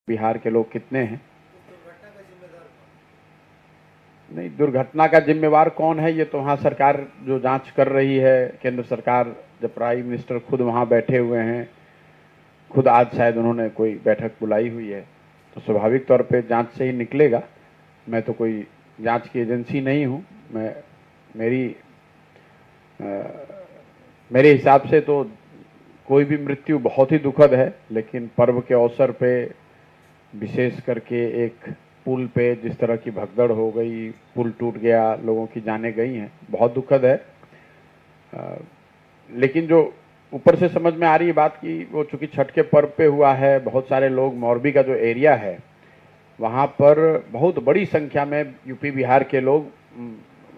बिहार के लोग कितने हैं। नहीं, दुर्घटना का जिम्मेवार कौन है ये तो वहाँ सरकार जो जांच कर रही है। केंद्र सरकार, जब प्राइम मिनिस्टर खुद वहाँ बैठे हुए हैं, खुद आज शायद उन्होंने कोई बैठक बुलाई हुई है, तो स्वाभाविक तौर पे जांच से ही निकलेगा। मैं तो कोई जांच की एजेंसी नहीं हूँ। मैं मेरी मेरे हिसाब से तो कोई भी मृत्यु बहुत ही दुखद है, लेकिन पर्व के अवसर पे विशेष करके एक पुल पे जिस तरह की भगदड़ हो गई, पुल टूट गया, लोगों की जानें गई हैं, बहुत दुखद है। लेकिन जो ऊपर से समझ में आ रही है बात की, वो चूंकि छठ के पर्व पे हुआ है, बहुत सारे लोग, मोरबी का जो एरिया है वहाँ पर बहुत बड़ी संख्या में यूपी बिहार के लोग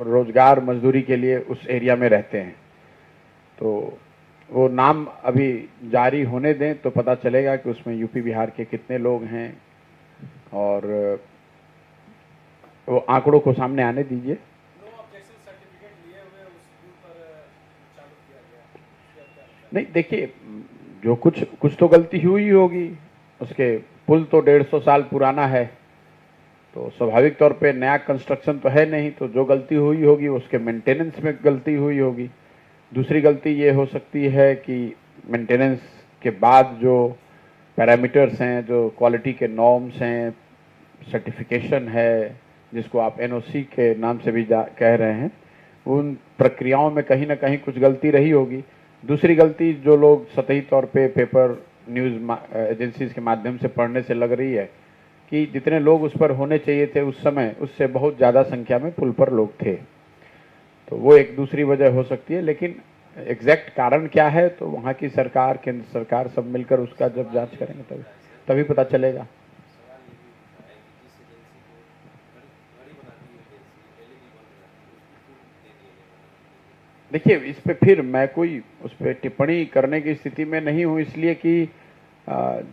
रोजगार मजदूरी के लिए उस एरिया में रहते हैं। तो वो नाम अभी जारी होने दें तो पता चलेगा कि उसमें यूपी बिहार के कितने लोग हैं, और वो आंकड़ों को सामने आने दीजिए। नहीं, देखिए, जो कुछ कुछ तो गलती हुई होगी। उसके पुल तो 150 साल पुराना है, तो स्वाभाविक तौर पे नया कंस्ट्रक्शन तो है नहीं, तो जो गलती हुई होगी उसके मेंटेनेंस में गलती हुई होगी। दूसरी गलती ये हो सकती है कि मेंटेनेंस के बाद जो पैरामीटर्स हैं, जो क्वालिटी के नॉर्म्स हैं, सर्टिफिकेशन है, जिसको आप एनओसी के नाम से भी कह रहे हैं, उन प्रक्रियाओं में कहीं ना कहीं कुछ गलती रही होगी। दूसरी गलती जो लोग सतही तौर पे पेपर न्यूज़ एजेंसीज के माध्यम से पढ़ने से लग रही है कि जितने लोग उस पर होने चाहिए थे उस समय, उससे बहुत ज़्यादा संख्या में पुल पर लोग थे। तो वो एक दूसरी वजह हो सकती है, लेकिन एग्जैक्ट कारण क्या है तो वहाँ की सरकार, केंद्र सरकार सब मिलकर उसका जब जांच करेंगे तभी तभी पता चलेगा। देखिए, इस पे फिर मैं कोई उस पर टिप्पणी करने की स्थिति में नहीं हूँ, इसलिए कि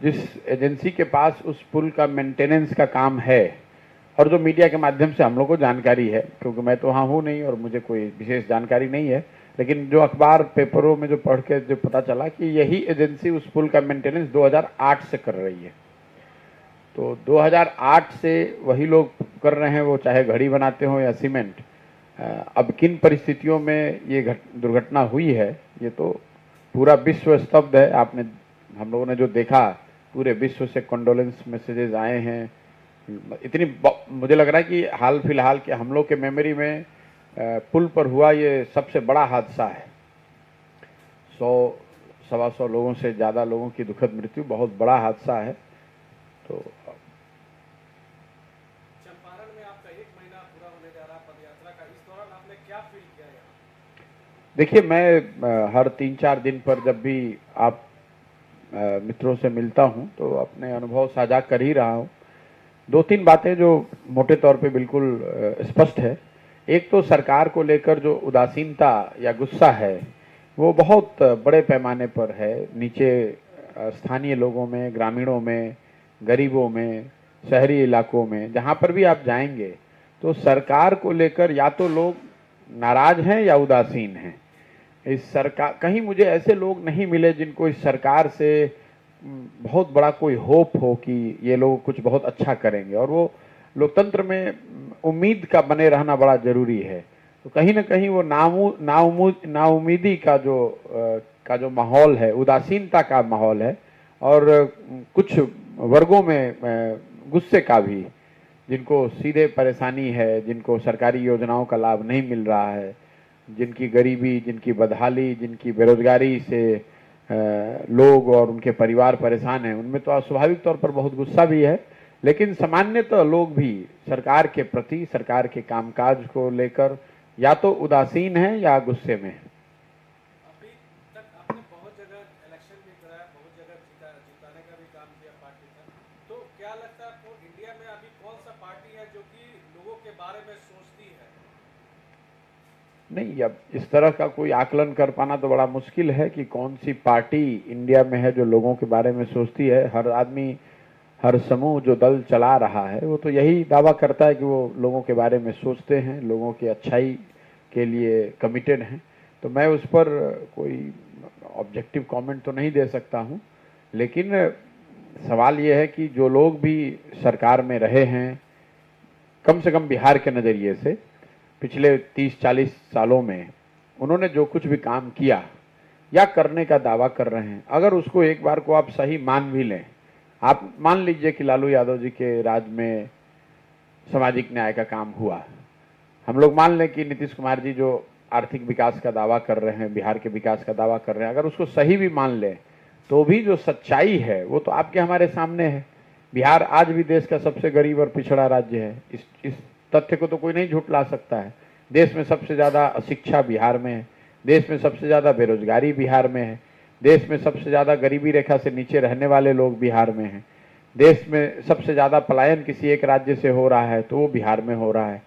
जिस एजेंसी के पास उस पुल का मेंटेनेंस का काम है, और जो मीडिया के माध्यम से हम लोग को जानकारी है, क्योंकि मैं तो वहाँ हूँ नहीं और मुझे कोई विशेष जानकारी नहीं है, लेकिन जो अखबार पेपरों में जो पढ़ के जो पता चला कि यही एजेंसी उस पुल का मेंटेनेंस 2008 से कर रही है। तो 2008 से वही लोग कर रहे हैं, वो चाहे घड़ी बनाते हो या सीमेंट। अब किन परिस्थितियों में ये दुर्घटना हुई है, ये तो पूरा विश्व स्तब्ध है। आपने, हम लोगों ने जो देखा, पूरे विश्व से कंडोलेंस मैसेजेस आए हैं। इतनी मुझे लग रहा है कि हाल फिलहाल के हम लोग के मेमोरी में पुल पर हुआ ये सबसे बड़ा हादसा है। 100-125 लोगों से ज़्यादा लोगों की दुखद मृत्यु, बहुत बड़ा हादसा है। तो चंपारण में आपका 1 महीना पूरा होने जा रहा पदयात्रा का, इस दौरान आपने क्या फील किया यहाँ? देखिए, मैं हर 3-4 दिन पर जब भी आप मित्रों से मिलता हूं तो अपने अनुभव साझा कर ही रहा हूं। 2-3 बातें जो मोटे तौर पे बिल्कुल स्पष्ट है। एक तो सरकार को लेकर जो उदासीनता या गुस्सा है, वो बहुत बड़े पैमाने पर है। नीचे स्थानीय लोगों में, ग्रामीणों में, गरीबों में, शहरी इलाकों में, जहां पर भी आप जाएंगे तो सरकार को लेकर या तो लोग नाराज हैं या उदासीन हैं। इस सरकार, कहीं मुझे ऐसे लोग नहीं मिले जिनको इस सरकार से बहुत बड़ा कोई होप हो कि ये लोग कुछ बहुत अच्छा करेंगे, और वो लोकतंत्र में उम्मीद का बने रहना बड़ा जरूरी है। तो कहीं ना कहीं वो नाउमीदी का जो माहौल है, उदासीनता का माहौल है, और कुछ वर्गों में गुस्से का भी, जिनको सीधे परेशानी है, जिनको सरकारी योजनाओं का लाभ नहीं मिल रहा है, जिनकी गरीबी, जिनकी बदहाली, जिनकी बेरोजगारी से लोग और उनके परिवार परेशान हैं, उनमें तो स्वाभाविक तौर पर बहुत गुस्सा भी है। लेकिन सामान्यतः लोग भी सरकार के प्रति, सरकार के कामकाज को लेकर या तो उदासीन हैं या गुस्से में हैं। अभी तक आपने बहुत जगह इलेक्शन भी कराया, बहुत जगह जिताने का भी काम किया पार्टी का, तो क्या लगता है आपको इंडिया में अभी कौन सा पार्टी है जो कि लोगों के बारे में सोचती है? नहीं, अब इस तरह का कोई आकलन कर पाना तो बड़ा मुश्किल है कि कौन सी पार्टी इंडिया में है जो लोगों के बारे में सोचती है। हर आदमी, हर समूह जो दल चला रहा है, वो तो यही दावा करता है कि वो लोगों के बारे में सोचते हैं, लोगों की अच्छाई के लिए कमिटेड हैं। तो मैं उस पर कोई ऑब्जेक्टिव कमेंट तो नहीं दे सकता हूँ, लेकिन सवाल ये है कि जो लोग भी सरकार में रहे हैं, कम से कम बिहार के नज़रिए से पिछले 30-40 सालों में उन्होंने जो कुछ भी काम किया या करने का दावा कर रहे हैं, अगर उसको एक बार को आप सही मान भी लें, आप मान लीजिए कि लालू यादव जी के राज में सामाजिक न्याय का काम हुआ, हम लोग मान लें कि नीतीश कुमार जी जो आर्थिक विकास का दावा कर रहे हैं, बिहार के विकास का दावा कर रहे हैं, अगर उसको सही भी मान लें तो भी जो सच्चाई है वो तो आपके हमारे सामने है। बिहार आज भी देश का सबसे गरीब और पिछड़ा राज्य है। इस तथ्य को तो कोई नहीं झुठला सकता है। देश में सबसे ज़्यादा अशिक्षा बिहार में है, देश में सबसे ज़्यादा बेरोजगारी बिहार में है, देश में सबसे ज़्यादा गरीबी रेखा से नीचे रहने वाले लोग बिहार में हैं, देश में सबसे ज़्यादा पलायन किसी एक राज्य से हो रहा है तो वो बिहार में हो रहा है।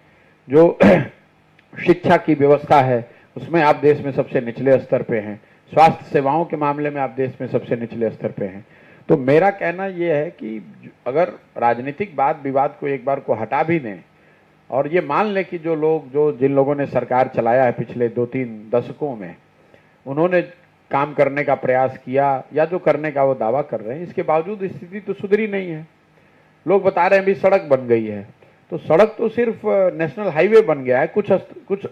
जो शिक्षा की व्यवस्था है उसमें आप देश में सबसे निचले स्तर पे हैं, स्वास्थ्य सेवाओं के मामले में आप देश में सबसे निचले स्तर पे हैं। तो मेरा कहना यह है कि अगर राजनीतिक वाद विवाद को एक बार को हटा भी दें और ये मान लें कि जिन लोगों ने सरकार चलाया है पिछले 2-3 दशकों में, उन्होंने काम करने का प्रयास किया या जो करने का वो दावा कर रहे हैं, इसके बावजूद स्थिति तो सुधरी नहीं है। लोग बता रहे हैं भी सड़क बन गई है, तो सड़क तो सिर्फ नेशनल हाईवे बन गया है, कुछ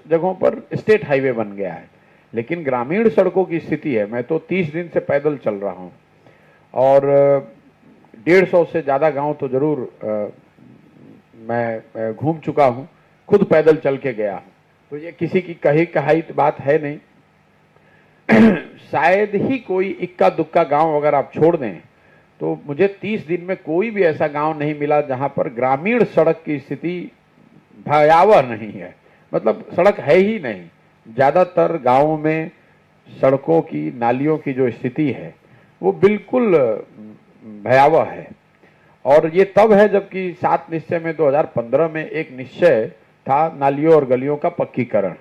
जगहों पर स्टेट हाईवे बन गया है, लेकिन ग्रामीण सड़कों की स्थिति है। मैं तो 30 दिन से पैदल चल रहा हूँ और 150 से ज़्यादा गांव तो जरूर मैं घूम चुका हूँ, खुद पैदल चल के गया हूँ, तो ये किसी की कही कहाई बात है नहीं। शायद ही कोई इक्का दुक्का गांव अगर आप छोड़ दें तो मुझे 30 दिन में कोई भी ऐसा गांव नहीं मिला जहां पर ग्रामीण सड़क की स्थिति भयावह नहीं है, मतलब सड़क है ही नहीं। ज़्यादातर गांवों में सड़कों की, नालियों की जो स्थिति है वो बिल्कुल भयावह है। और ये तब है जबकि 7 निश्चय में 2015 में एक निश्चय था नालियों और गलियों का पक्कीकरण।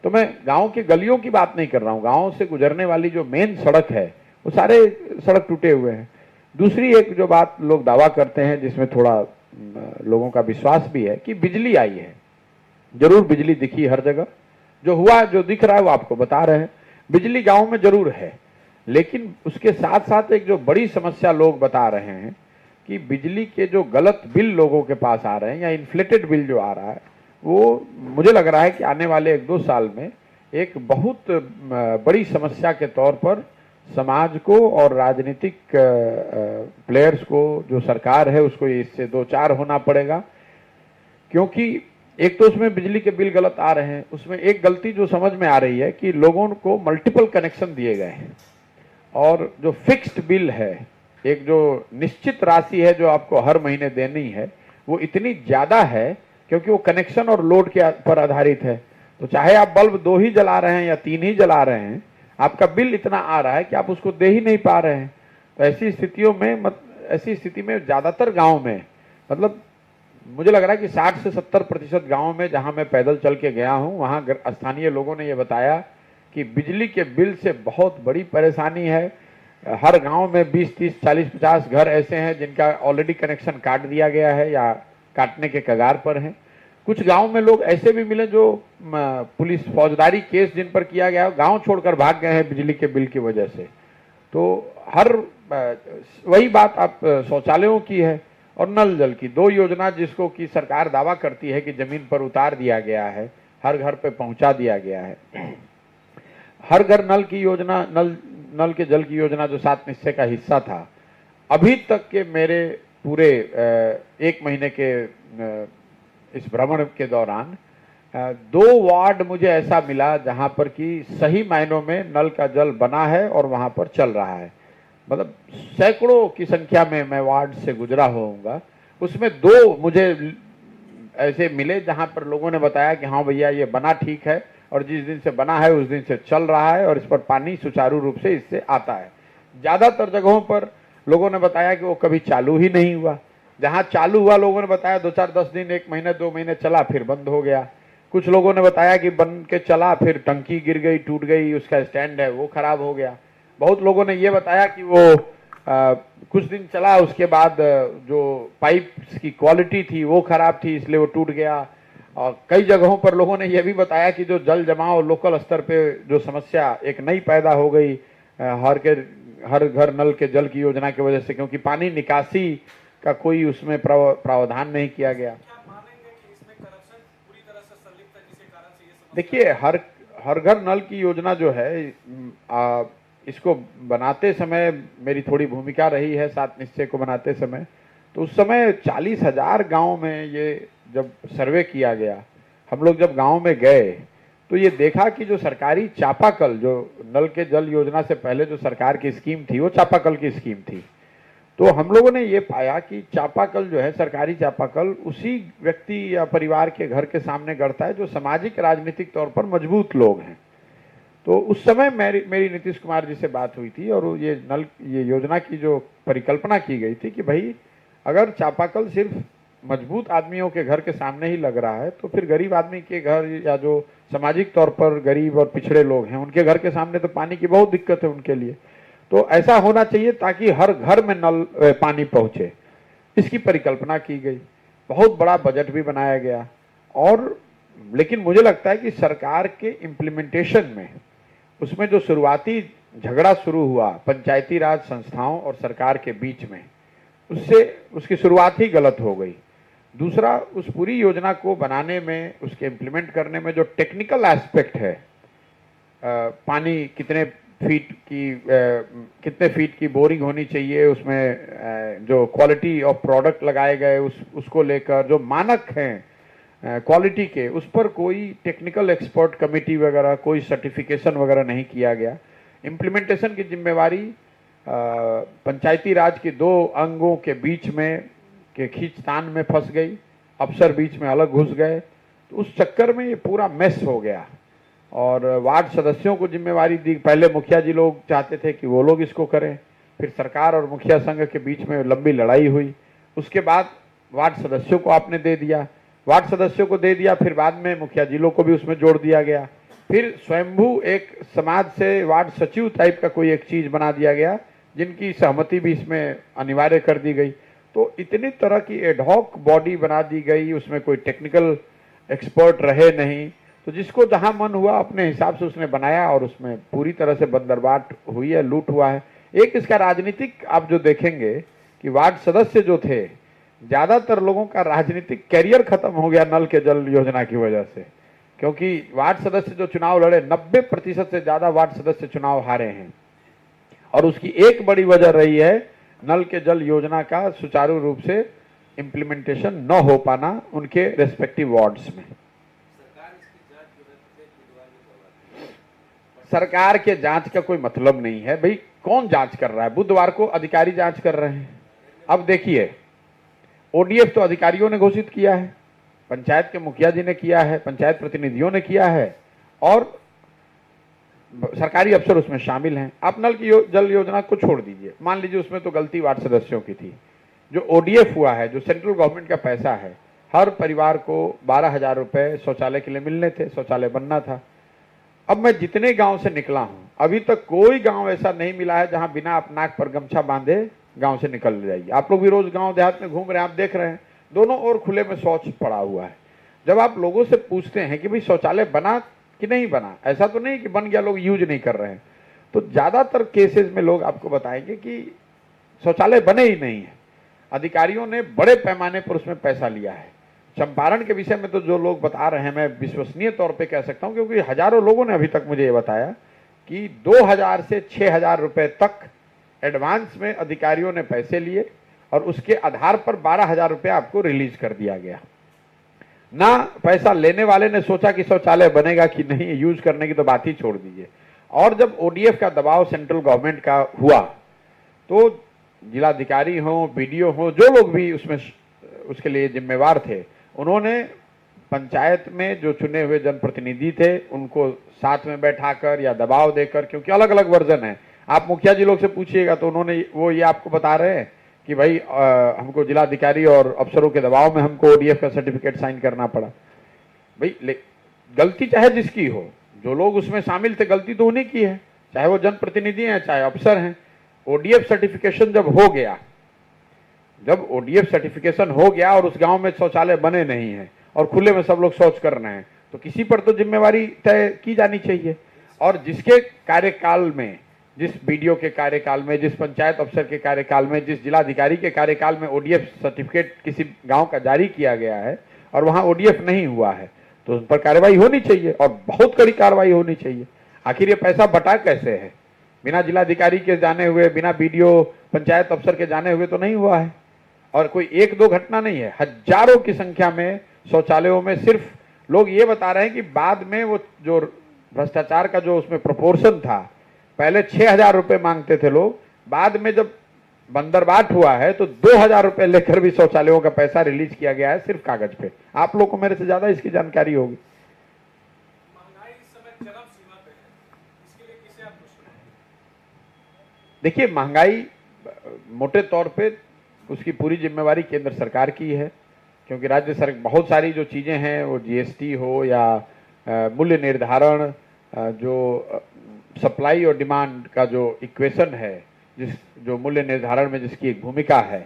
तो मैं गांव की गलियों की बात नहीं कर रहा हूँ, गांव से गुजरने वाली जो मेन सड़क है वो सारे सड़क टूटे हुए हैं। दूसरी एक जो बात लोग दावा करते हैं जिसमें थोड़ा लोगों का विश्वास भी है कि बिजली आई है। जरूर बिजली दिखी हर जगह, जो हुआ जो दिख रहा है वो आपको बता रहे हैं। बिजली गांव में जरूर है, लेकिन उसके साथ साथ एक जो बड़ी समस्या लोग बता रहे हैं कि बिजली के जो गलत बिल लोगों के पास आ रहे हैं या इन्फ्लेटेड बिल जो आ रहा है, वो मुझे लग रहा है कि आने वाले 1-2 साल में एक बहुत बड़ी समस्या के तौर पर समाज को और राजनीतिक प्लेयर्स को, जो सरकार है उसको इससे 2-4 होना पड़ेगा। क्योंकि एक तो उसमें बिजली के बिल गलत आ रहे हैं, उसमें एक गलती जो समझ में आ रही है कि लोगों को मल्टीपल कनेक्शन दिए गए हैं और जो फिक्स्ड बिल है, एक जो निश्चित राशि है जो आपको हर महीने देनी है, वो इतनी ज़्यादा है क्योंकि वो कनेक्शन और लोड के पर आधारित है। तो चाहे आप बल्ब 2 ही जला रहे हैं या 3 ही जला रहे हैं, आपका बिल इतना आ रहा है कि आप उसको दे ही नहीं पा रहे हैं। तो ऐसी स्थिति में ज़्यादातर गाँव में, मतलब मुझे लग रहा है कि 60 से 70% गाँव में जहाँ मैं पैदल चल के गया हूँ, वहाँ स्थानीय लोगों ने ये बताया कि बिजली के बिल से बहुत बड़ी परेशानी है। हर गांव में 20, 30, 40, 50 घर ऐसे हैं जिनका ऑलरेडी कनेक्शन काट दिया गया है या काटने के कगार पर हैं। कुछ गांव में लोग ऐसे भी मिले जो पुलिस फौजदारी केस जिन पर किया गया, गांव छोड़कर भाग गए हैं बिजली के बिल की वजह से। तो वही बात आप शौचालयों की है और नल जल की, 2 योजना जिसको कि सरकार दावा करती है कि जमीन पर उतार दिया गया है, हर घर पे पहुंचा दिया गया है। हर घर नल की योजना, नल के जल की योजना जो 7 निश्चय का हिस्सा था, अभी तक के मेरे पूरे 1 महीने के इस भ्रमण के दौरान 2 वार्ड मुझे ऐसा मिला जहां पर कि सही मायनों में नल का जल बना है और वहां पर चल रहा है। मतलब सैकड़ों की संख्या में मैं वार्ड से गुजरा होऊंगा, उसमें 2 मुझे ऐसे मिले जहां पर लोगों ने बताया कि हाँ भैया ये बना ठीक है और जिस दिन से बना है उस दिन से चल रहा है और इस पर पानी सुचारू रूप से इससे आता है। ज़्यादातर जगहों पर लोगों ने बताया कि वो कभी चालू ही नहीं हुआ। जहाँ चालू हुआ लोगों ने बताया 2-4, 10 दिन, 1 महीने, 2 महीने चला, फिर बंद हो गया। कुछ लोगों ने बताया कि बन के चला, फिर टंकी गिर गई, टूट गई, उसका स्टैंड है वो खराब हो गया। बहुत लोगों ने ये बताया कि वो कुछ दिन चला, उसके बाद जो पाइप्स की क्वालिटी थी वो खराब थी, इसलिए वो टूट गया। और कई जगहों पर लोगों ने यह भी बताया कि जो जल जमाव लोकल स्तर पे जो समस्या एक नई पैदा हो गई, हर घर नल के जल की योजना की वजह से, क्योंकि पानी निकासी का कोई उसमें प्रावधान नहीं किया गया। क्या मानेंगे कि इसमें करप्शन पूरी तरह से संलिप्त है जिसके कारण से ये समस्या? देखिए, हर घर नल की योजना जो है, इसको बनाते समय मेरी थोड़ी भूमिका रही है, 7 निश्चय को बनाते समय। तो उस समय 40,000 गांव में ये जब सर्वे किया गया, हम लोग जब गांव में गए तो ये देखा कि जो सरकारी चापाकल, जो नल के जल योजना से पहले जो सरकार की स्कीम थी, वो चापाकल की स्कीम थी। तो हम लोगों ने ये पाया कि चापाकल जो है, सरकारी चापाकल, उसी व्यक्ति या परिवार के घर के सामने गड़ता है जो सामाजिक राजनीतिक तौर पर मजबूत लोग हैं। तो उस समय मेरी नीतीश कुमार जी से बात हुई थी, और ये योजना की जो परिकल्पना की गई थी कि भाई अगर चापाकल सिर्फ मजबूत आदमियों के घर के सामने ही लग रहा है, तो फिर गरीब आदमी के घर या जो सामाजिक तौर पर गरीब और पिछड़े लोग हैं, उनके घर के सामने तो पानी की बहुत दिक्कत है उनके लिए। तो ऐसा होना चाहिए ताकि हर घर में नल पानी पहुंचे, इसकी परिकल्पना की गई। बहुत बड़ा बजट भी बनाया गया। और लेकिन मुझे लगता है कि सरकार के इम्प्लीमेंटेशन में, उसमें जो शुरुआती झगड़ा शुरू हुआ पंचायती राज संस्थाओं और सरकार के बीच में, उससे उसकी शुरुआत ही गलत हो गई। दूसरा, उस पूरी योजना को बनाने में, उसके इम्प्लीमेंट करने में जो टेक्निकल एस्पेक्ट है, पानी कितने फीट की बोरिंग होनी चाहिए, उसमें जो क्वालिटी ऑफ प्रोडक्ट लगाए गए उसको लेकर जो मानक हैं क्वालिटी के, उस पर कोई टेक्निकल एक्सपर्ट कमेटी वगैरह, कोई सर्टिफिकेशन वगैरह नहीं किया गया। इम्प्लीमेंटेशन की जिम्मेवारी पंचायती राज के 2 अंगों के बीच में के खींचतान में फंस गई, अफसर बीच में अलग घुस गए। तो उस चक्कर में ये पूरा मेस हो गया, और वार्ड सदस्यों को जिम्मेवारी दी। पहले मुखिया जी लोग चाहते थे कि वो लोग इसको करें, फिर सरकार और मुखिया संघ के बीच में लंबी लड़ाई हुई। उसके बाद वार्ड सदस्यों को आपने दे दिया, फिर बाद में मुखिया जिलों को भी उसमें जोड़ दिया गया। फिर स्वयंभू एक समाज से वार्ड सचिव टाइप का कोई एक चीज बना दिया गया, जिनकी सहमति भी इसमें अनिवार्य कर दी गई। तो इतनी तरह की एडहॉक बॉडी बना दी गई, उसमें कोई टेक्निकल एक्सपर्ट रहे नहीं। तो जिसको जहां मन हुआ अपने हिसाब से उसने बनाया, और उसमें पूरी तरह से बंदरबाट हुई है, लूट हुआ है। एक इसका राजनीतिक आप जो देखेंगे कि वार्ड सदस्य जो थे, ज्यादातर लोगों का राजनीतिक कैरियर खत्म हो गया नल के जल योजना की वजह से। क्योंकि वार्ड सदस्य जो चुनाव लड़े, 90% से ज्यादा वार्ड सदस्य चुनाव हारे हैं, और उसकी एक बड़ी वजह रही है नल के जल योजना का सुचारू रूप से इम्प्लीमेंटेशन न हो पाना उनके रेस्पेक्टिव वार्ड्स में। सरकार के जांच का कोई मतलब नहीं है भाई, कौन जांच कर रहा है? बुधवार को अधिकारी जांच कर रहे हैं। अब देखिए, ओडीएफ तो अधिकारियों ने घोषित किया है, पंचायत के मुखिया जी ने किया है, पंचायत प्रतिनिधियों ने किया है, और सरकारी अफसर उसमें शामिल हैं। आप नल की जल योजना को छोड़ दीजिए, मान लीजिए उसमें तो गलती वार्ड सदस्यों की थी। जो ओडीएफ हुआ है, जो सेंट्रल गवर्नमेंट का पैसा है, हर परिवार को 12,000 रुपए शौचालय के लिए मिलने थे, शौचालय बनना था। अब मैं जितने गांव से निकला हूं, अभी तक कोई गांव ऐसा नहीं मिला है जहां बिना नाक पर गमछा बांधे गांव से निकल जाइए। आप लोग भी रोज गांव देहात में घूम रहे हैं, आप देख रहे हैं दोनों ओर खुले में शौच पड़ा हुआ है। जब आप लोगों से पूछते हैं कि भाई शौचालय बना कि नहीं बना, ऐसा तो नहीं कि बन गया लोग यूज नहीं कर रहे हैं, तो ज्यादातर केसेस में लोग आपको बताएंगे कि शौचालय बने ही नहीं है। अधिकारियों ने बड़े पैमाने पर उसमें पैसा लिया है। चंपारण के विषय में तो जो लोग बता रहे हैं, मैं विश्वसनीय तौर पे कह सकता हूं, क्योंकि हजारों लोगों ने अभी तक मुझे ये बताया कि 2,000 से 6,000 रुपए तक एडवांस में अधिकारियों ने पैसे लिए, और उसके आधार पर 12,000 रुपए आपको रिलीज कर दिया गया। ना पैसा लेने वाले ने सोचा कि शौचालय बनेगा कि नहीं, यूज करने की तो बात ही छोड़ दीजिए। और जब ओडीएफ का दबाव सेंट्रल गवर्नमेंट का हुआ, तो जिलाधिकारी हो, बीडीओ हो, जो लोग भी उसमें उसके लिए जिम्मेवार थे, उन्होंने पंचायत में जो चुने हुए जनप्रतिनिधि थे उनको साथ में बैठाकर या दबाव देकर, क्योंकि अलग अलग वर्जन है, आप मुखिया जी लोग से पूछिएगा तो उन्होंने वो ये आपको बता रहे हैं कि भाई हमको जिलाधिकारी और अफसरों के दबाव में हमको ओडीएफ का सर्टिफिकेट साइन करना पड़ा। भाई गलती चाहे जिसकी हो, जो लोग उसमें शामिल थे गलती तो उन्हीं की है, चाहे वो जनप्रतिनिधि हैं चाहे अफसर हैं। ओडीएफ सर्टिफिकेशन जब हो गया, जब ओडीएफ सर्टिफिकेशन हो गया और उस गांव में शौचालय बने नहीं है और खुले में सब लोग शौच कर रहे हैं, तो किसी पर तो जिम्मेवारी तय की जानी चाहिए। और जिसके कार्यकाल में जिस बीडीओ के कार्यकाल में, जिस पंचायत अफसर के कार्यकाल में, जिस जिलाधिकारी के कार्यकाल में ओडीएफ सर्टिफिकेट किसी गांव का जारी किया गया है और वहां ओडीएफ नहीं हुआ है, तो उन पर कार्रवाई होनी चाहिए और बहुत कड़ी कार्रवाई होनी चाहिए। आखिर ये पैसा बटा कैसे है? बिना जिलाधिकारी के जाने हुए, बिना बीडीओ पंचायत अफसर के जाने हुए तो नहीं हुआ है। और कोई एक दो घटना नहीं है, हजारों की संख्या में शौचालयों में सिर्फ लोग ये बता रहे हैं कि बाद में वो जो भ्रष्टाचार का जो उसमें प्रोपोर्शन था, पहले 6,000 रुपए मांगते थे लोग, बाद में जब बंदरबाट हुआ है तो 2,000 रुपए लेकर भी शौचालयों का पैसा रिलीज किया गया है सिर्फ कागज पे। आप लोग को मेरे से ज्यादा इसकी जानकारी होगी। महंगाई इस समय चरम सीमा पे है, इसके लिए किसे आप पूछ रहे हैं? देखिए, महंगाई मोटे तौर पे उसकी पूरी जिम्मेवारी केंद्र सरकार की है, क्योंकि राज्य सरकार बहुत सारी जो चीजें हैं, वो जीएसटी हो या मूल्य निर्धारण, जो सप्लाई और डिमांड का जो इक्वेशन है, जो मूल्य निर्धारण में जिसकी एक भूमिका है,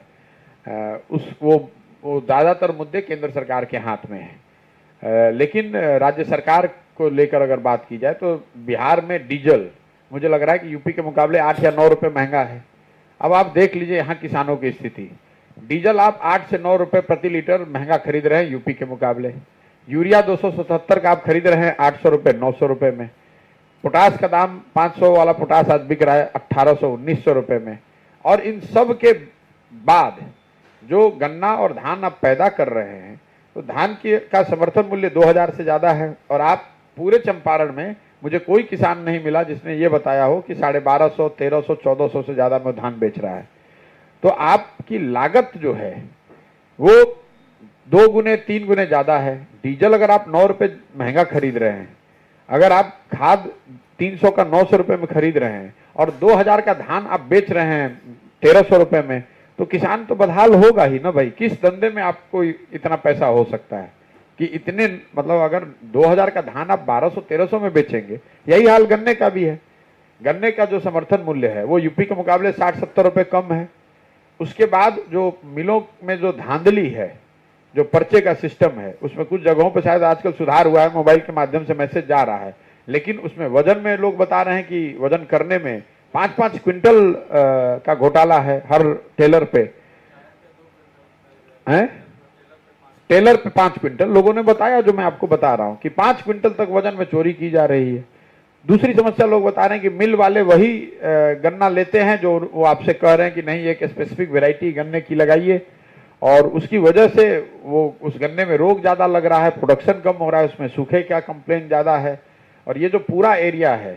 वो ज़्यादातर मुद्दे केंद्र सरकार के हाथ में है। लेकिन राज्य सरकार को लेकर अगर बात की जाए तो बिहार में डीजल मुझे लग रहा है कि यूपी के मुकाबले 8 या 9 रुपए महंगा है। अब आप देख लीजिए यहाँ किसानों की स्थिति, डीजल आप 8 से 9 रुपए प्रति लीटर महंगा खरीद रहे हैं यूपी के मुकाबले। यूरिया 277 का आप खरीद रहे हैं 800 रुपए 900 रुपए में। पोटास का दाम 500 वाला पोटास आज बिक रहा है 1800 1900 रुपए में। और इन सब के बाद जो गन्ना और धान आप पैदा कर रहे हैं, तो धान का समर्थन मूल्य 2000 से ज्यादा है। और आप पूरे चंपारण में मुझे कोई किसान नहीं मिला जिसने ये बताया हो कि 1250, 1300, 1400 से ज्यादा में धान बेच रहा है। तो आपकी लागत जो है वो 2 गुने 3 गुने ज्यादा है। डीजल अगर आप 9 रुपए महंगा खरीद रहे हैं, अगर आप खाद 300 का 900 रुपए में खरीद रहे हैं और 2000 का धान आप बेच रहे हैं 1300 रुपए में, तो किसान तो बदहाल होगा ही ना भाई। किस धंधे में आपको इतना पैसा हो सकता है कि इतने, मतलब अगर 2000 का धान आप 1200-1300 में बेचेंगे, यही हाल गन्ने का भी है। गन्ने का जो समर्थन मूल्य है वो यूपी के मुकाबले 60-70 रुपए कम है। उसके बाद जो मिलों में जो धांधली है, जो पर्चे का सिस्टम है, उसमें कुछ जगहों पर शायद आजकल सुधार हुआ है, मोबाइल के माध्यम से मैसेज जा रहा है, लेकिन उसमें वजन में लोग बता रहे हैं कि वजन करने में 5-5 क्विंटल का घोटाला है हर टेलर पे है। टेलर पे 5 क्विंटल लोगों ने बताया, जो मैं आपको बता रहा हूं कि 5 क्विंटल तक वजन में चोरी की जा रही है। दूसरी समस्या लोग बता रहे हैं कि मिल वाले वही गन्ना लेते हैं जो वो आपसे कह रहे हैं कि नहीं एक स्पेसिफिक वैरायटी गन्ने की लगाइए, और उसकी वजह से वो उस गन्ने में रोग ज्यादा लग रहा है, प्रोडक्शन कम हो रहा है, उसमें सूखे का कंप्लेन ज्यादा है। और ये जो पूरा एरिया है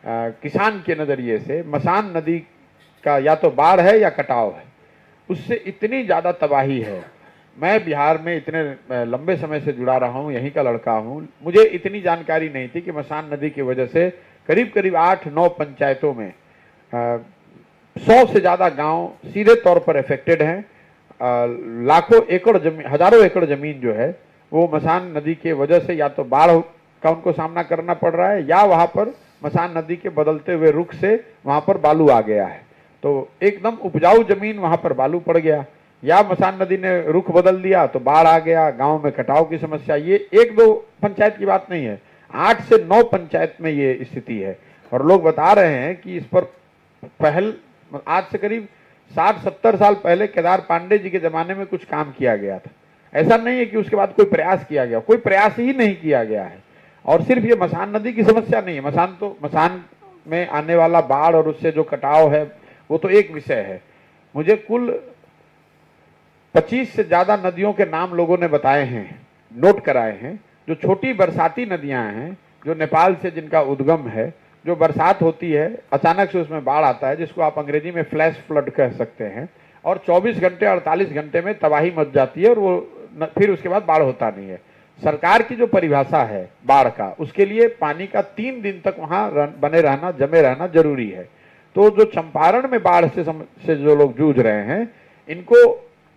किसान के नजरिए से मसान नदी का या तो बाढ़ है या कटाव है, उससे इतनी ज्यादा तबाही है। मैं बिहार में इतने लंबे समय से जुड़ा रहा हूं, यहीं का लड़का हूं, मुझे इतनी जानकारी नहीं थी कि मसान नदी की वजह से करीब करीब 8-9 पंचायतों में 100 से ज्यादा गांव सीधे तौर पर अफेक्टेड हैं। लाखों एकड़ जमीन, हजारों एकड़ जमीन जो है वो मसान नदी के वजह से या तो बाढ़ का उनको सामना करना पड़ रहा है, या वहां पर मसान नदी के बदलते हुए रुख से वहां पर बालू आ गया है, तो एकदम उपजाऊ जमीन वहां पर बालू पड़ गया, या मसान नदी ने रुख बदल दिया तो बाढ़ आ गया, गांव में कटाव की समस्या। ये 1-2 पंचायत की बात नहीं है, 8 से 9 पंचायत में ये स्थिति है। और लोग बता रहे हैं कि इस पर पहल आज से करीब 60-70 साल पहले केदार पांडे जी के जमाने में कुछ काम किया गया था। ऐसा नहीं है कि उसके बाद कोई प्रयास किया गया, कोई प्रयास ही नहीं किया गया है। और सिर्फ ये मसान नदी की समस्या नहीं है, मसान में आने वाला बाढ़ और उससे जो कटाव है वो तो एक विषय है। मुझे कुल 25 से ज्यादा नदियों के नाम लोगों ने बताए हैं, नोट कराए हैं, जो छोटी बरसाती नदियां हैं, जो नेपाल से जिनका उद्गम है, जो बरसात होती है अचानक से उसमें बाढ़ आता है, जिसको आप अंग्रेजी में फ्लैश फ्लड कह सकते हैं, और 24 घंटे 48 घंटे में तबाही मच जाती है और वो फिर उसके बाद बाढ़ होता नहीं है। सरकार की जो परिभाषा है बाढ़ का, उसके लिए पानी का 3 दिन तक वहां बने रहना, जमे रहना जरूरी है। तो जो चंपारण में बाढ़ से जो लोग जूझ रहे हैं, इनको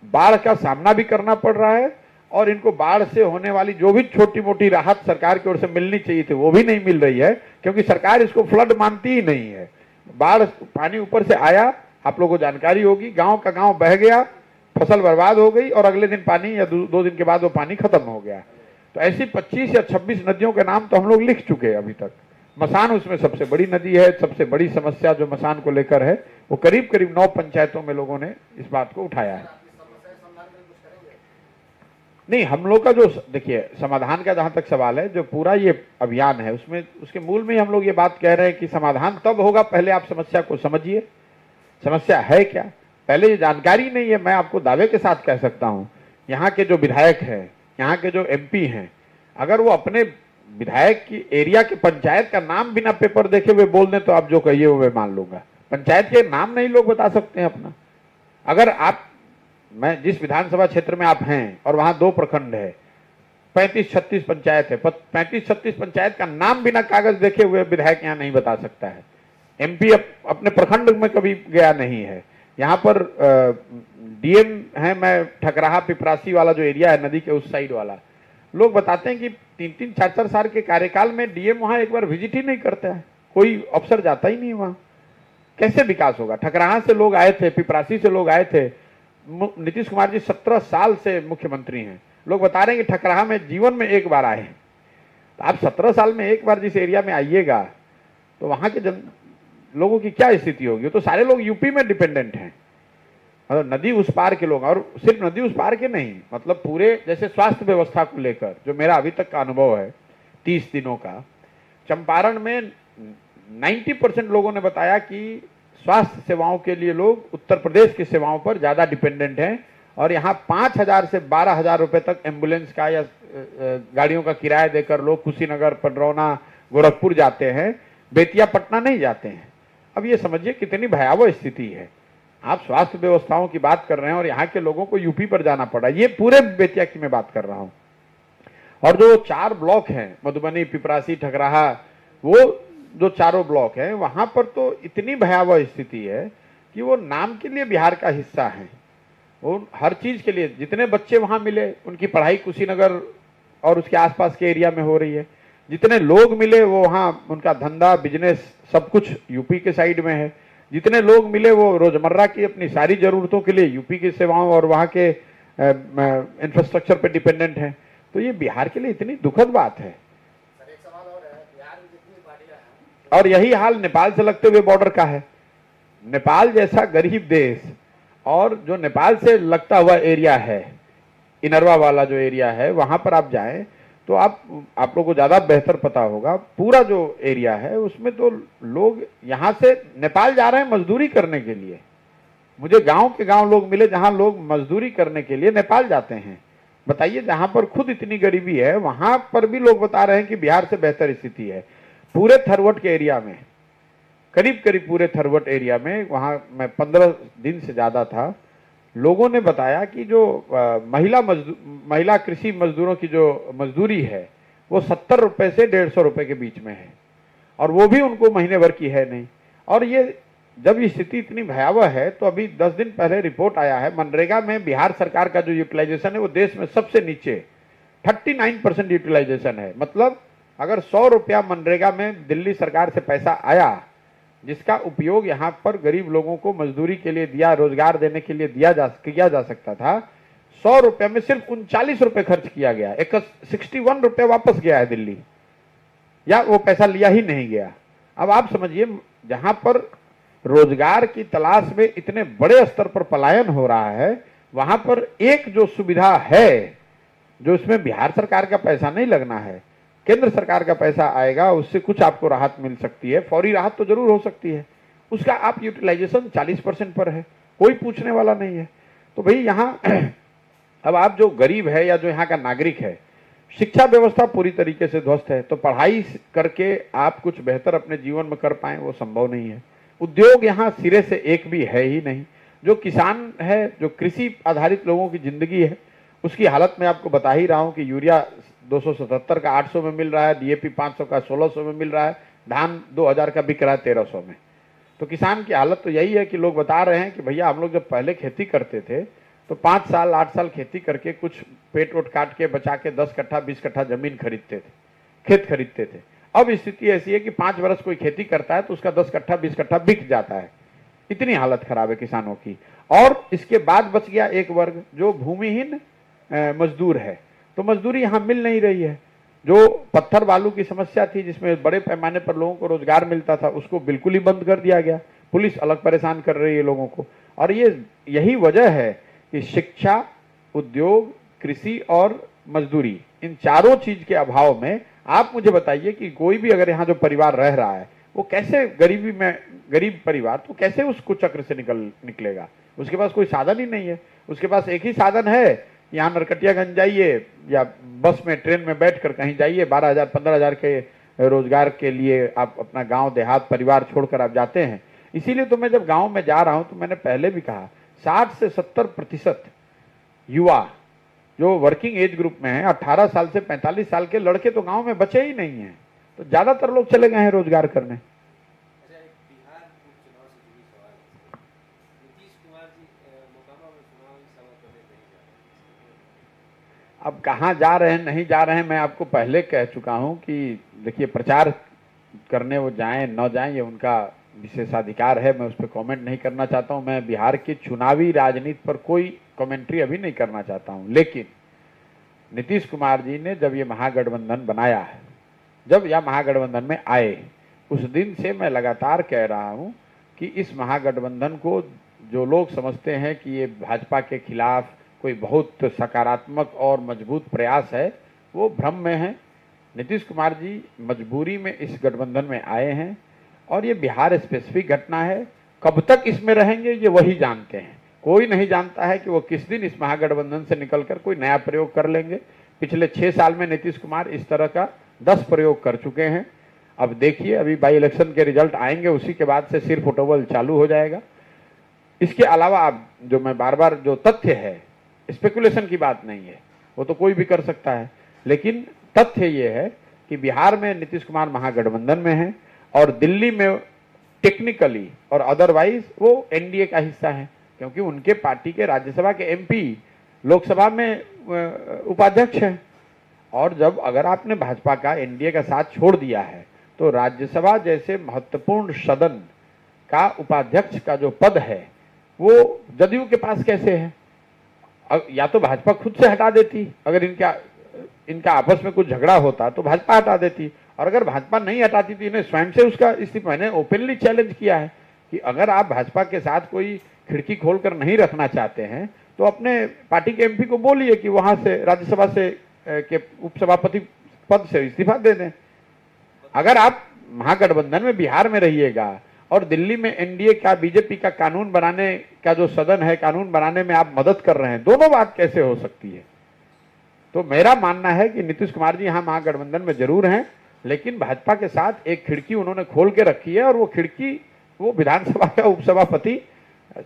बाढ़ का सामना भी करना पड़ रहा है, और इनको बाढ़ से होने वाली जो भी छोटी मोटी राहत सरकार की ओर से मिलनी चाहिए थी वो भी नहीं मिल रही है, क्योंकि सरकार इसको फ्लड मानती ही नहीं है। बाढ़ पानी ऊपर से आया, आप लोगों को जानकारी होगी, गांव का गांव बह गया, फसल बर्बाद हो गई, और अगले दिन पानी या 2 दिन के बाद वो पानी खत्म हो गया। तो ऐसी 25 या 26 नदियों के नाम तो हम लोग लिख चुके हैं अभी तक। मसान उसमें सबसे बड़ी नदी है। सबसे बड़ी समस्या जो मसान को लेकर है वो करीब करीब 9 पंचायतों में लोगों ने इस बात को उठाया है। नहीं, हम लोग का जो देखिए समाधान का जहां तक सवाल है, जो पूरा ये अभियान है उसमें उसके मूल में ही हम लोग ये बात कह रहे हैं कि समाधान तब होगा, पहले आप समस्या को समझिए, समस्या है क्या। पहले ये जानकारी नहीं है। मैं आपको दावे के साथ कह सकता हूं, यहाँ के जो विधायक हैं, यहाँ के जो एमपी हैं, अगर वो अपने विधायक की एरिया के पंचायत का नाम बिना पेपर देखे हुए बोल दें तो आप जो कहिए वो मैं मान लूंगा। पंचायत के नाम नहीं लोग बता सकते हैं अपना। अगर आप, मैं जिस विधानसभा क्षेत्र में आप हैं और वहां 2 प्रखंड है, 35-36 पंचायत है, 35-36 पंचायत का नाम बिना कागज देखे हुए विधायक यहाँ नहीं बता सकता है। एमपी अपने प्रखंड में कभी गया नहीं है। यहाँ पर डीएम है, मैं ठकराहा पिपरासी वाला जो एरिया है नदी के उस साइड वाला, लोग बताते हैं कि 3-3, 4-4 साल के कार्यकाल में डीएम वहां एक बार विजिट ही नहीं करता है, कोई अफसर जाता ही नहीं वहां। कैसे विकास होगा। ठकराहा से लोग आए थे, पिपरासी से लोग आए थे। नीतीश कुमार जी 17 साल से मुख्यमंत्री हैं, लोग बता रहे हैं कि ठकराहा में जीवन में एक बार आए। तो आप 17 साल में एक बार जिस एरिया में आइएगा तो वहां के लोगों की क्या स्थिति होगी। तो सारे लोग यूपी में डिपेंडेंट हैं, मतलब नदी उस पार के लोग। और सिर्फ नदी उस पार के नहीं, मतलब पूरे जैसे स्वास्थ्य व्यवस्था को लेकर जो मेरा अभी तक का अनुभव है 30 दिनों का, चंपारण में 90% लोगों ने बताया कि स्वास्थ्य सेवाओं के लिए लोग उत्तर प्रदेश की सेवाओं पर ज्यादा डिपेंडेंट हैं। और यहाँ 5,000 से 12,000 रुपए तक एम्बुलेंस का या गाड़ियों का किराया देकर लोग कुशीनगर, पडरौना, गोरखपुर जाते हैं, बेतिया, पटना नहीं जाते हैं। अब ये समझिए कितनी भयावह स्थिति है। आप स्वास्थ्य व्यवस्थाओं की बात कर रहे हैं और यहाँ के लोगों को यूपी पर जाना पड़ा। ये पूरे बेतिया की मैं बात कर रहा हूँ। और जो 4 ब्लॉक हैं, मधुबनी, पिपरासी, ठकराहा, वो जो चारों ब्लॉक हैं, वहां पर तो इतनी भयावह स्थिति है कि वो नाम के लिए बिहार का हिस्सा है। वो हर चीज के लिए, जितने बच्चे वहां मिले उनकी पढ़ाई कुशीनगर और उसके आसपास के एरिया में हो रही है। जितने लोग मिले वो वहां उनका धंधा, बिजनेस सब कुछ यूपी के साइड में है। जितने लोग मिले वो रोजमर्रा की अपनी सारी जरूरतों के लिए यूपी की सेवाओं और वहां के इंफ्रास्ट्रक्चर पे डिपेंडेंट है। तो ये बिहार के लिए इतनी दुखद बात है। और यही हाल नेपाल से लगते हुए बॉर्डर का है। नेपाल जैसा गरीब देश और जो नेपाल से लगता हुआ एरिया है, इनरवा वाला जो एरिया है, वहां पर आप जाएं तो आप लोगों को ज्यादा बेहतर पता होगा। पूरा जो एरिया है उसमें तो लोग यहां से नेपाल जा रहे हैं मजदूरी करने के लिए। मुझे गांव के गांव लोग मिले जहां लोग मजदूरी करने के लिए नेपाल जाते हैं। बताइए, जहां पर खुद इतनी गरीबी है वहां पर भी लोग बता रहे हैं कि बिहार से बेहतर स्थिति है। पूरे थरवट के एरिया में, करीब करीब पूरे थरवट एरिया में, वहां मैं 15 दिन से ज्यादा था, लोगों ने बताया कि जो महिला कृषि मजदूरों की जो मजदूरी है वो 70 रुपए से 150 रुपए के बीच में है, और वो भी उनको महीने भर की है नहीं। और ये जब स्थिति इतनी भयावह है तो अभी 10 दिन पहले रिपोर्ट आया है, मनरेगा में बिहार सरकार का जो यूटिलाइजेशन है वो देश में सबसे नीचे 39% यूटिलाइजेशन है। मतलब अगर 100 रुपया मनरेगा में दिल्ली सरकार से पैसा आया, जिसका उपयोग यहाँ पर गरीब लोगों को मजदूरी के लिए दिया, रोजगार देने के लिए किया जा सकता था, 100 रुपये में सिर्फ 39 रुपए खर्च किया गया। 61 रुपये वापस गया है दिल्ली, या वो पैसा लिया ही नहीं गया। अब आप समझिए, जहां पर रोजगार की तलाश में इतने बड़े स्तर पर पलायन हो रहा है, वहां पर एक जो सुविधा है जो इसमें बिहार सरकार का पैसा नहीं लगना है, केंद्र सरकार का पैसा आएगा, उससे कुछ आपको राहत मिल सकती है। फौरी राहत तो जरूर हो सकती है, उसका आप यूटिलाइजेशन 40% पर है, कोई पूछने वाला नहीं है। तो भाई यहाँ अब आप जो गरीब है या जो यहाँ का नागरिक है, शिक्षा व्यवस्था पूरी तरीके से ध्वस्त है, तो पढ़ाई करके आप कुछ बेहतर अपने जीवन में कर पाए वो संभव नहीं है। उद्योग यहाँ सिरे से एक भी है ही नहीं। जो किसान है, जो कृषि आधारित लोगों की जिंदगी है, उसकी हालत में आपको बता ही रहा हूँ कि यूरिया 277 का 800 में मिल रहा है, डीएपी 500 का 1600 में मिल रहा है, धान 2000 का बिक रहा है 1300 में। तो किसान की हालत तो यही है कि लोग बता रहे हैं कि भैया हम लोग जब पहले खेती करते थे तो 5 साल 8 साल खेती करके कुछ पेट वोट काट के बचा के 10 कट्ठा 20 कट्ठा जमीन खरीदते थे, खेत खरीदते थे। अब स्थिति ऐसी है कि 5 वर्ष कोई खेती करता है तो उसका 10 कट्ठा 20 कट्ठा बिक जाता है। इतनी हालत खराब है किसानों की। और इसके बाद बच गया एक वर्ग जो भूमिहीन मजदूर है, तो मजदूरी यहाँ मिल नहीं रही है। जो पत्थर बालू की समस्या थी, जिसमें बड़े पैमाने पर लोगों को रोजगार मिलता था, उसको बिल्कुल ही बंद कर दिया गया। पुलिस अलग परेशान कर रही है लोगों को। और यही वजह है कि शिक्षा, उद्योग, कृषि और मजदूरी, इन चारों चीज के अभाव में आप मुझे बताइए कि कोई भी अगर यहाँ जो परिवार रह रहा है वो कैसे गरीब परिवार तो कैसे उस कुचक्र से निकलेगा। उसके पास कोई साधन ही नहीं है। उसके पास एक ही साधन है, यहाँ नरकटियागंज जाइए या बस में ट्रेन में बैठकर कहीं जाइए, 12,000 15,000 के रोजगार के लिए आप अपना गांव देहात परिवार छोड़कर आप जाते हैं। इसीलिए तो मैं जब गांव में जा रहा हूं तो मैंने पहले भी कहा 60 से 70% युवा जो वर्किंग एज ग्रुप में है, 18 साल से 45 साल के लड़के तो गांव में बचे ही नहीं हैं। तो ज्यादातर लोग चले गए हैं रोजगार करने। अच्छा, एक बिहार उपचुनाव से जुड़ी सवाल है। नीतीश कुमार जी मोकामा में चुनावी सभा करने नहीं जा रहे हैं। अब कहाँ जा रहे हैं नहीं जा रहे हैं, मैं आपको पहले कह चुका हूं कि देखिए, प्रचार करने वो जाएं न जाएं ये उनका विशेषाधिकार है, मैं उस पर कमेंट नहीं करना चाहता हूं। मैं बिहार की चुनावी राजनीति पर कोई कमेंट्री अभी नहीं करना चाहता हूं। लेकिन नीतीश कुमार जी ने जब ये महागठबंधन बनाया है, जब यह महागठबंधन में आए, उस दिन से मैं लगातार कह रहा हूं कि इस महागठबंधन को जो लोग समझते हैं कि ये भाजपा के खिलाफ कोई बहुत सकारात्मक और मजबूत प्रयास है, वो भ्रम में है। नीतीश कुमार जी मजबूरी में इस गठबंधन में आए हैं और ये बिहार स्पेसिफिक घटना है। कब तक इसमें रहेंगे ये वही जानते हैं। कोई नहीं जानता है कि वो किस दिन इस महागठबंधन से निकलकर कोई नया प्रयोग कर लेंगे। पिछले 6 साल में नीतीश कुमार इस तरह का 10 प्रयोग कर चुके हैं। अब देखिए, अभी बाई इलेक्शन के रिजल्ट आएंगे, उसी के बाद से सिर्फ उठोबल चालू हो जाएगा। इसके अलावा आप जो मैं बार बार जो तथ्य है, स्पेकुलेशन की बात नहीं है, वो तो कोई भी कर सकता है, लेकिन तथ्य ये है कि बिहार में नीतीश कुमार महागठबंधन में है और दिल्ली में टेक्निकली और अदरवाइज वो एनडीए का हिस्सा है, क्योंकि उनके पार्टी के राज्यसभा के एमपी लोकसभा में उपाध्यक्ष हैं। और जब अगर आपने भाजपा का एनडीए का साथ छोड़ दिया है तो राज्यसभा जैसे महत्वपूर्ण सदन का उपाध्यक्ष का जो पद है वो जदयू के पास कैसे है। या तो भाजपा खुद से हटा देती, अगर इनका आपस में कुछ झगड़ा होता तो भाजपा हटा देती, और अगर भाजपा नहीं हटाती तो इन्हें स्वयं से उसका इस्तीफा। मैंने ओपनली चैलेंज किया है कि अगर आप भाजपा के साथ कोई खिड़की खोलकर नहीं रखना चाहते हैं तो अपने पार्टी के एमपी को बोलिए कि वहां से राज्यसभा से के उपसभापति पद से इस्तीफा दे दें। अगर आप महागठबंधन में बिहार में रहिएगा और दिल्ली में एनडीए का बीजेपी का कानून बनाने का जो सदन है, कानून बनाने में आप मदद कर रहे हैं, दोनों बात कैसे हो सकती है। तो मेरा मानना है कि नीतीश कुमार जी यहाँ महागठबंधन में जरूर हैं, लेकिन भाजपा के साथ एक खिड़की उन्होंने खोल के रखी है और वो खिड़की वो विधानसभा का उपसभापति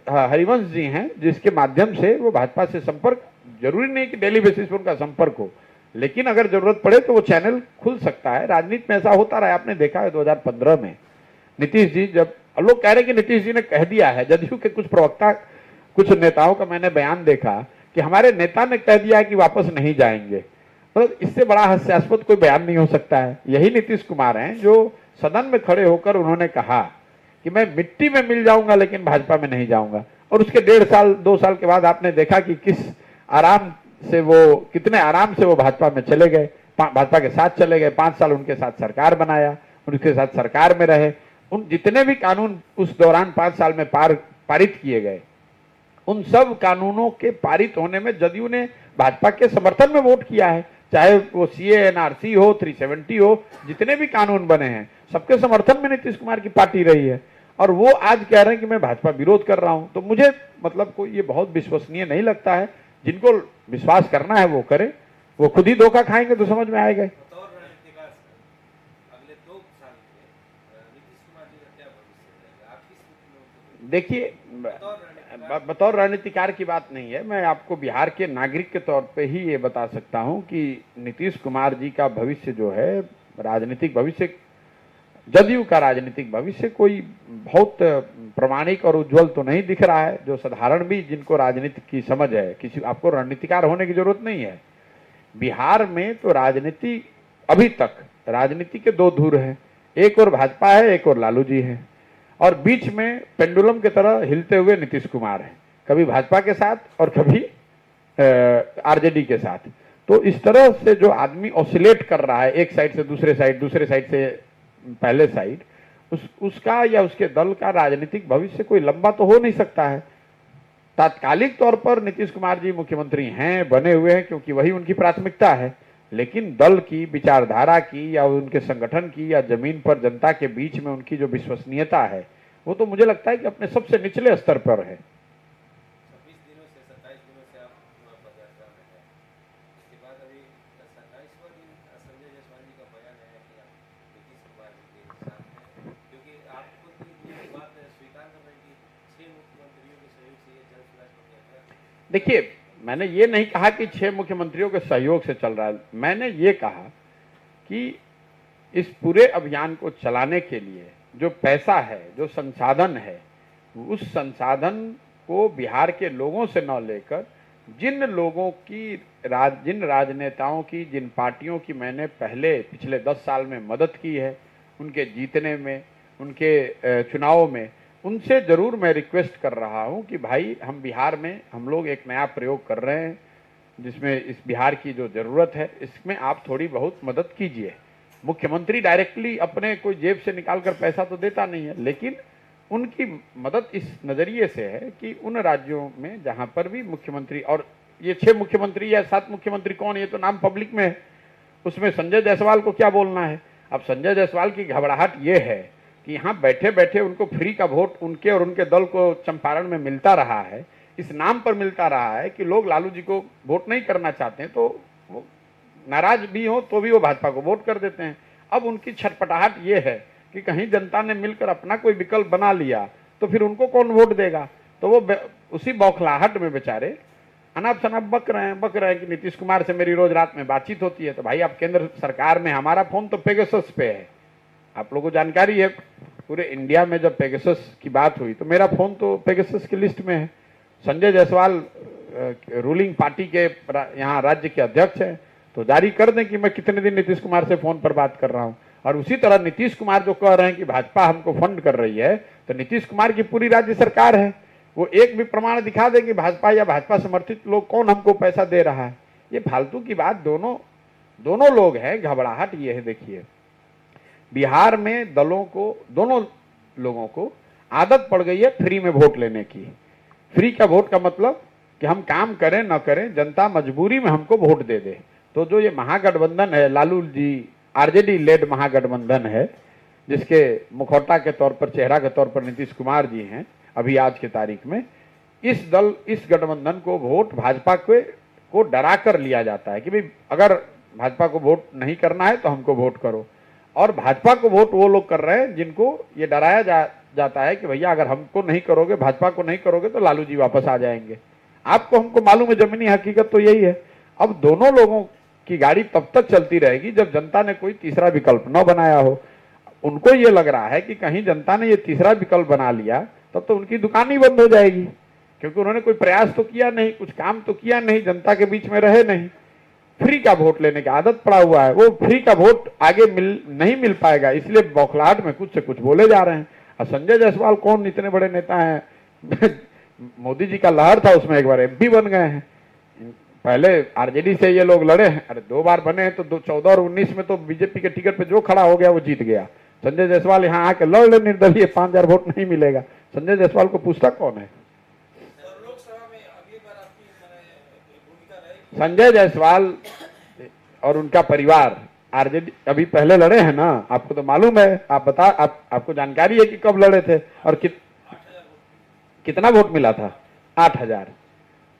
हरिवंश जी हैं, जिसके माध्यम से वो भाजपा से संपर्क, जरूरी नहीं कि डेली बेसिस पर उनका संपर्क हो, लेकिन अगर जरूरत पड़े तो वो चैनल खुल सकता है। राजनीति में ऐसा होता रहा है, आपने देखा है 2015 में नीतीश जी, जब लोग कह रहे हैं कि नीतीश जी ने कह दिया है, जदयू के कुछ प्रवक्ता, कुछ नेताओं का मैंने बयान देखा कि हमारे नेता ने कह दिया है कि वापस नहीं जाएंगे। मतलब इससे बड़ा हास्यास्पद कोई बयान नहीं हो सकता है। यही नीतीश कुमार हैं जो सदन में खड़े होकर उन्होंने कहा कि मैं मिट्टी में मिल जाऊंगा लेकिन भाजपा में नहीं जाऊंगा, और उसके 1.5 साल 2 साल के बाद आपने देखा कि कितने आराम से वो भाजपा में चले गए, भाजपा के साथ चले गए। 5 साल उनके साथ सरकार बनाया, उनके साथ सरकार में रहे। उन जितने भी कानून उस दौरान 5 साल में पारित किए गए, उन सब कानूनों के पारित होने में जदयू ने भाजपा के समर्थन में वोट किया है। चाहे वो सीए एनआरसी हो, 370 हो, जितने भी कानून बने हैं सबके समर्थन में नीतीश कुमार की पार्टी रही है। और वो आज कह रहे हैं कि मैं भाजपा विरोध कर रहा हूं, तो मुझे मतलब कोई ये बहुत विश्वसनीय नहीं लगता है। जिनको विश्वास करना है वो करे, वो खुद ही धोखा खाएंगे तो समझ में आएगा। बतौर रणनीतिकार अगले 2 साल में नीतीश कुमार जी का क्या भविष्य रहेगा? आप किस रूप में देखिए, बतौर रणनीतिकार की बात नहीं है, मैं आपको बिहार के नागरिक के तौर पे ही ये बता सकता हूं कि नीतीश कुमार जी का भविष्य जो है, राजनीतिक भविष्य, जदयू का राजनीतिक भविष्य कोई बहुत प्रमाणिक और उज्जवल तो नहीं दिख रहा है। जो साधारण भी जिनको राजनीति की समझ है, किसी आपको रणनीतिकार होने की जरूरत नहीं है। बिहार में तो राजनीति, अभी तक राजनीति के 2 धुर हैं, एक और भाजपा है, एक और लालू जी है, और बीच में पेंडुलम की तरह हिलते हुए नीतीश कुमार है, कभी भाजपा के साथ और कभी आरजेडी के साथ। तो इस तरह से जो आदमी ऑसिलेट कर रहा है एक साइड से दूसरे साइड, दूसरे साइड से पहले साइड, उसका या उसके दल का राजनीतिक भविष्य कोई लंबा तो हो नहीं सकता है। तात्कालिक तौर पर नीतीश कुमार जी मुख्यमंत्री हैं, बने हुए हैं, क्योंकि वही उनकी प्राथमिकता है, लेकिन दल की विचारधारा की या उनके संगठन की या जमीन पर जनता के बीच में उनकी जो विश्वसनीयता है, वो तो मुझे लगता है कि अपने सबसे निचले स्तर पर है। 26 दिनों से 27 दिनों से आप पदयात्रा में हैं। इसके बाद अभी 27वां दिन संजय जायसवाल जी का बयान है कि आप नीतीश कुमार जी के साथ हैं, क्योंकि आप खुद ये बात स्वीकार कर रहे हैं कि 6 मुख्यमंत्रियों के सहयोग से ये जन सुराज पदयात्रा। देखिए, मैंने ये नहीं कहा कि 6 मुख्यमंत्रियों के सहयोग से चल रहा है। मैंने ये कहा कि इस पूरे अभियान को चलाने के लिए जो पैसा है, जो संसाधन है, उस संसाधन को बिहार के लोगों से न लेकर जिन लोगों की जिन राजनेताओं की, जिन पार्टियों की मैंने पिछले 10 साल में मदद की है, उनके जीतने में, उनके चुनाव में, उनसे जरूर मैं रिक्वेस्ट कर रहा हूं कि भाई हम बिहार में हम लोग एक नया प्रयोग कर रहे हैं जिसमें इस बिहार की जो जरूरत है, इसमें आप थोड़ी बहुत मदद कीजिए। मुख्यमंत्री डायरेक्टली अपने कोई जेब से निकालकर पैसा तो देता नहीं है, लेकिन उनकी मदद इस नजरिए से है कि उन राज्यों में जहां पर भी मुख्यमंत्री, और ये 6 मुख्यमंत्री या 7 मुख्यमंत्री कौन, ये तो नाम पब्लिक में है, उसमें संजय जायसवाल को क्या बोलना है। अब संजय जायसवाल की घबराहट ये है कि यहाँ बैठे बैठे उनको फ्री का वोट उनके और उनके दल को चंपारण में मिलता रहा है, इस नाम पर मिलता रहा है कि लोग लालू जी को वोट नहीं करना चाहते हैं, तो वो नाराज भी हो तो भी वो भाजपा को वोट कर देते हैं। अब उनकी छटपटाहट ये है कि कहीं जनता ने मिलकर अपना कोई विकल्प बना लिया तो फिर उनको कौन वोट देगा। तो वो उसी बौखलाहट में बेचारे अनाप शनाप बक रहे हैं कि नीतीश कुमार से मेरी रोज रात में बातचीत होती है। तो भाई आप केंद्र सरकार में, हमारा फोन तो पेगासस पे है, आप लोगों को जानकारी है, पूरे इंडिया में जब पेगासस की बात हुई तो मेरा फोन तो पेगासस की लिस्ट में है। संजय जायसवाल रूलिंग पार्टी के यहाँ राज्य के अध्यक्ष हैं, तो जारी कर दें कि मैं कितने दिन नीतीश कुमार से फोन पर बात कर रहा हूं। और उसी तरह नीतीश कुमार जो कह रहे हैं कि भाजपा हमको फंड कर रही है, तो नीतीश कुमार की पूरी राज्य सरकार है, वो एक भी प्रमाण दिखा दे कि भाजपा या भाजपा समर्थित लोग कौन हमको पैसा दे रहा है। ये फालतू की बात दोनों लोग हैं। घबराहट ये है, देखिए बिहार में दलों को, दोनों लोगों को आदत पड़ गई है फ्री में वोट लेने की। फ्री का वोट का मतलब कि हम काम करें न करें, जनता मजबूरी में हमको वोट दे दे। तो जो ये महागठबंधन है, लालू जी आरजेडी लेड महागठबंधन है, जिसके मुखौटा के तौर पर, चेहरा के तौर पर नीतीश कुमार जी हैं अभी आज की तारीख में, इस गठबंधन को वोट भाजपा को डरा कर लिया जाता है कि भाई अगर भाजपा को वोट नहीं करना है तो हमको वोट करो। और भाजपा को वोट वो लोग कर रहे हैं जिनको ये डराया जाता है कि भैया अगर हमको नहीं करोगे, भाजपा को नहीं करोगे तो लालू जी वापस आ जाएंगे। आपको हमको मालूम है, जमीनी हकीकत तो यही है। अब दोनों लोगों की गाड़ी तब तक चलती रहेगी जब जनता ने कोई तीसरा विकल्प न बनाया हो। उनको ये लग रहा है कि कहीं जनता ने ये तीसरा विकल्प बना लिया तब तो उनकी दुकान ही बंद हो जाएगी, क्योंकि उन्होंने कोई प्रयास तो किया नहीं, कुछ काम तो किया नहीं, जनता के बीच में रहे नहीं, फ्री का वोट लेने की आदत पड़ा हुआ है। वो फ्री का वोट आगे नहीं मिल पाएगा, इसलिए बौखलाहट में कुछ से कुछ बोले जा रहे हैं। और संजय जायसवाल कौन इतने बड़े नेता हैं मोदी जी का लहर था, उसमें एक बार एमपी बन गए हैं। पहले आरजेडी से ये लोग लड़े हैं, अरे 2 बार बने हैं, तो 14 और 19 में तो बीजेपी के टिकट पे जो खड़ा हो गया वो जीत गया। संजय जायसवाल यहाँ आके लड़ ले निर्दलीय, 5000 वोट नहीं मिलेगा। संजय जायसवाल को पूछता कौन है? संजय जायसवाल और उनका परिवार आरजेडी अभी पहले लड़े हैं ना, आपको तो मालूम है, आपको जानकारी है कि कब लड़े थे और कितना वोट मिला था? 8000।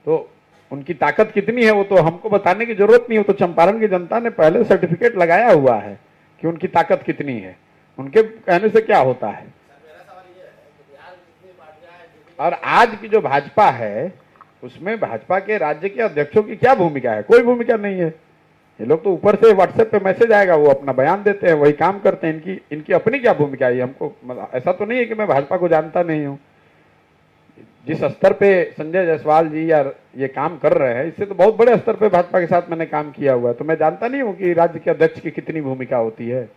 तो उनकी ताकत कितनी है वो तो हमको बताने की जरूरत नहीं हो, तो चंपारण की जनता ने पहले सर्टिफिकेट लगाया हुआ है कि उनकी ताकत कितनी है। उनके कहने से क्या होता है? और आज की जो भाजपा है उसमें भाजपा के राज्य के अध्यक्षों की क्या भूमिका है? कोई भूमिका नहीं है। ये लोग तो ऊपर से व्हाट्सएप पे मैसेज आएगा, वो अपना बयान देते हैं, वही काम करते हैं। इनकी अपनी क्या भूमिका है? हमको ऐसा तो नहीं है कि मैं भाजपा को जानता नहीं हूँ। जिस स्तर पे संजय जायसवाल जी या ये काम कर रहे हैं, इससे तो बहुत बड़े स्तर पे भाजपा के साथ मैंने काम किया हुआ है, तो मैं जानता नहीं हूँ कि राज्य के अध्यक्ष की कितनी भूमिका होती है।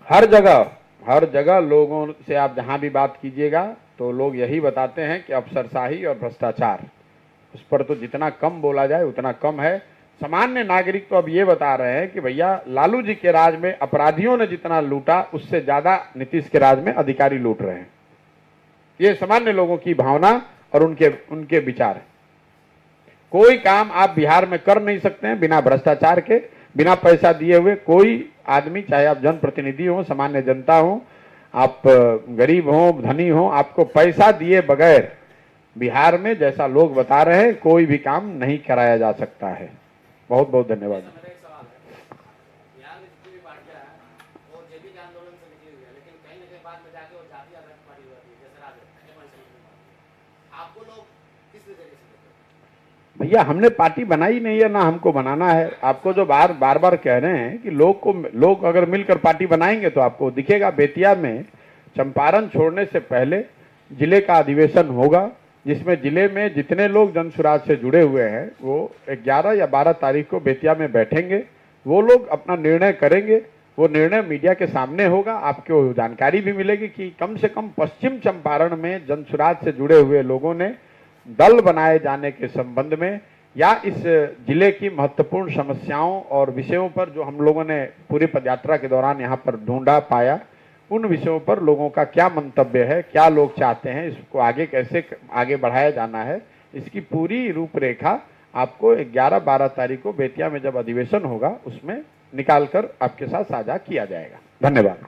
हर जगह लोगों से आप जहां भी बात कीजिएगा, तो लोग यही बताते हैं कि अफसरशाही और भ्रष्टाचार, उस पर तो जितना कम बोला जाए उतना कम है। सामान्य नागरिक तो अब ये बता रहे हैं कि भैया लालू जी के राज में अपराधियों ने जितना लूटा उससे ज्यादा नीतीश के राज में अधिकारी लूट रहे हैं। ये सामान्य लोगों की भावना और उनके विचार है। कोई काम आप बिहार में कर नहीं सकते हैं बिना भ्रष्टाचार के, बिना पैसा दिए हुए। कोई आदमी, चाहे आप जनप्रतिनिधि हो, सामान्य जनता हो, आप गरीब हो, धनी हो, आपको पैसा दिए बगैर बिहार में, जैसा लोग बता रहे हैं, कोई भी काम नहीं कराया जा सकता है। बहुत बहुत धन्यवाद। मेरा एक सवाल है, बिहार में जितनी भी पार्टियां हैं वो जेपी के आंदोलन से निकली हुई है, लेकिन कहीं ना कहीं बाद में जाके वो जाति आधारित पार्टी होती है, जैसे राजद। आपको लोग किस नजरिए से देखते हैं? भैया हमने पार्टी बनाई नहीं है, ना हमको बनाना है। आपको जो बार बार कह रहे हैं कि लोग अगर मिलकर पार्टी बनाएंगे तो आपको दिखेगा। बेतिया में चंपारण छोड़ने से पहले जिले का अधिवेशन होगा, जिसमें जिले में जितने लोग जनसुराज से जुड़े हुए हैं वो 11 या 12 तारीख को बेतिया में बैठेंगे। वो लोग अपना निर्णय करेंगे, वो निर्णय मीडिया के सामने होगा। आपको जानकारी भी मिलेगी कि कम से कम पश्चिम चंपारण में जनसुराज से जुड़े हुए लोगों ने दल बनाए जाने के संबंध में या इस जिले की महत्वपूर्ण समस्याओं और विषयों पर जो हम लोगों ने पूरी पदयात्रा के दौरान यहाँ पर ढूंढा पाया, उन विषयों पर लोगों का क्या मंतव्य है, क्या लोग चाहते हैं, इसको आगे कैसे आगे बढ़ाया जाना है, इसकी पूरी रूपरेखा आपको 11-12 तारीख को बेतिया में जब अधिवेशन होगा उसमें निकालकर आपके साथ साझा किया जाएगा। धन्यवाद।